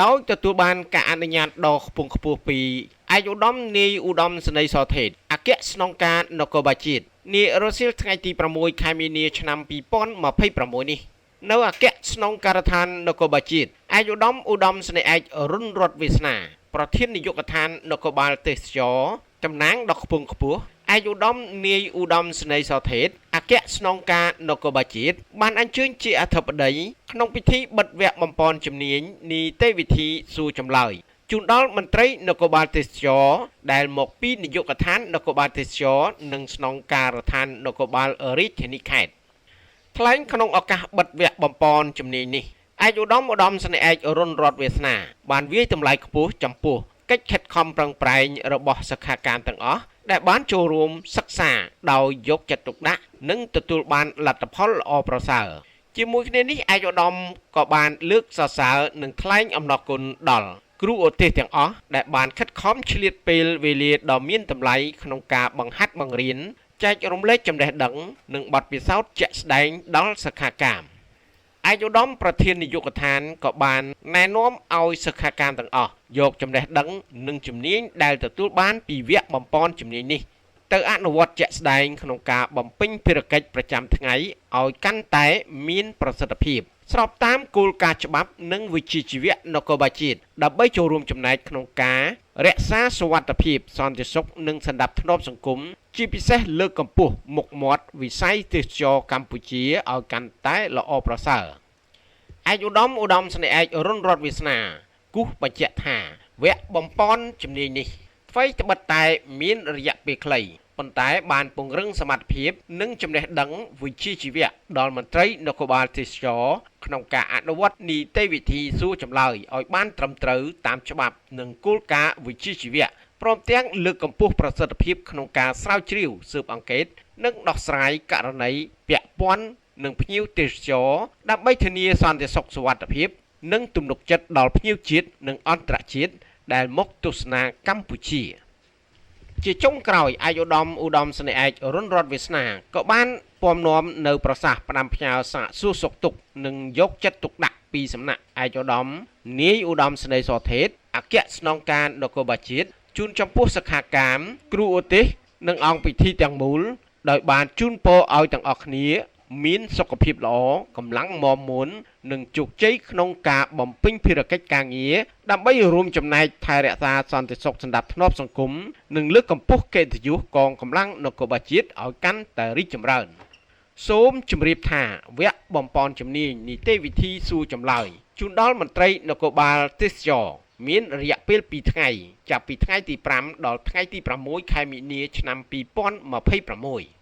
ដោយទទួលបានការអនុញ្ញាតដ៏ខ្ពង់ខ្ពស់ពីឯកឧត្តមនាយឧត្តមសេនីយ៍សថេតអគ្គស្នងការនគរបាលជាតិនារសៀលថ្ងៃទី6ខែមីនាឆ្នាំ2026នេះនៅអគ្គស្នងការដ្ឋាននគរបាលជាតិឯកឧត្តមស្នេហ៍ឯករុនរតវាសនាប្រធាននាយកដ្ឋាននគរបាលទេសចរតំណាងដ៏ខ្ពង់ខ្ពស់ឯកឧត្តមនាយឧត្តមស្នេហ៍សថេតអគ្គស្នងការនគរបាលជាតិបានអញ្ជើញជាអធិបតីក្នុងពិធីបិទវគ្គបំពេញជំនាញនីតិវិធីសួរចម្លើយជូនដល់មន្ត្រីនគរបាលទេសចរដែលមកពីនាយកដ្ឋាននគរបាលទេសចរនិងស្នងការដ្ឋាននគរបាលរាជធានីខេត្តថ្លែងក្នុងឱកាសបិទវគ្គបំពេញជំនាញនេះឯកឧត្តមស្នេហ៍ឯករុនរតវាសនាបានវាយតម្លៃខ្ពស់ចំពោះកិច្ចខិតខំប្រឹងប្រែងរបស់សិក្ខាកាមទាំងអស់ដែលបានចូលរួមសិក្សាដោយយកចិត្តទុកដាក់និងទទួលបានលទ្ធផលល្អប្រសើរជាមួយគ្នានេះឯកឧត្តមក៏បានលើកសរសើរនិងថ្លែងអំណរគុណដល់គ្រូឧទ្ទេសទាំងអស់ដែលបានខិតខំឆ្លៀតពេលវេលាដ៏មានតម្លៃក្នុងការបង្ហាត់បង្រៀនចែករំលែកចំណេះដឹងនិងបទពិសោធន៍ជាក់ស្ដែងដល់សិក្ខាកាមឯកឧត្តមប្រធាននាយកដ្ឋានក៏បានណែនាំឲ្យសិក្ខាកាមទាំងអស់យកចំណេះដឹងនិងជំនាញដែលទទួលបានពីវគ្គបំពេញជំនាញនេះទៅអនុវត្តជាក់ស្ដែងក្នុងការបំពេញភារកិច្ចប្រចាំថ្ងៃឲ្យកាន់តែមានប្រសិទ្ធភាពស្របតាមគោលការណ៍ច្បាប់និងវិជ្ជាជីវៈនគរបាលជាតិដើម្បីចូលរួមចំណែកក្នុងការរក្សាសុវត្ថិភាពសន្តិសុខនិងសណ្ដាប់ធ្នាប់សង្គមជាពិសេសលើកកម្ពស់មុខមាត់វិស័យទេសចរកម្ពុជាឲ្យកាន់តែល្អប្រសើរឯកឧត្តមស្នេហ៍ឯករុនរតវាសនាគូសបញ្ជាក់ថាវគ្គបំពេញជំនាញនេះអ្វីត្បិតតែមានរយៈពេលខ្លីប៉ុន្តែបានពង្រឹងសមត្ថភាពនិងចំណេះដឹងវិជ្ជាជីវៈដល់មន្ត្រីនគរបាលទេសចរក្នុងការអនុវត្តនីតិវិធីសួរចម្លើយឲ្យបានត្រឹមត្រូវតាមច្បាប់និងគោលការណ៍វិជ្ជាជីវៈព្រមទាំងលើកកម្ពស់ប្រសិទ្ធភាពក្នុងការស្រាវជ្រាវស៊ើបអង្កេតនិងដោះស្រាយករណីពាក់ព័ន្ធនឹងភ្ញៀវទេសចរដើម្បីធានាសន្តិសុខសុវត្ថិភាពនិងទំនុកចិត្តដល់ភ្ញៀវជាតិនិងអន្តរជាតិដែលមកទស្សនាកម្ពុជាជាចុងក្រោយឯកឧត្តមស្នេហ៍ឯករុនរតវាសនាក៏បានពំនាំនៅប្រសាសន៍ផ្ដាំផ្ញើសាកសួរសុខទុក្ខនិងយកចិត្តទុកដាក់ពីសំណាក់ឯកឧត្តមនាយឧត្តមស្នេហ៍សថេតអគ្គស្នងការនគរបាលជាតិជូនចំពោះសិក្ខាកាមគ្រូឧទ្ទេសនិងអង្គពិធីទាំងមូលដោយបានជូនពរឲ្យទាំងអស់គ្នាមានសុខភាពល្អកម្លាំងមាំមួននិងជោគជ័យក្នុងការបំពេញភារកិច្ចការងារដើម្បីរួមចំណែកថែរក្សាសន្តិសុខសណ្ដាប់ធ្នាប់សង្គមនិងលើកកម្ពស់កិត្តិយសកងកម្លាំងនគរបាលជាតិឲ្យកាន់តែរីកចម្រើនសូមជម្រាបថាវគ្គបំពេញជំនាញនីតិវិធីសួរចម្លើយជូនដល់មន្ត្រីនគរបាលទេសចរមានរយៈពេល2ថ្ងៃចាប់ពីថ្ងៃទី5ដល់ថ្ងៃទី6ខែមីនាឆ្នាំ2026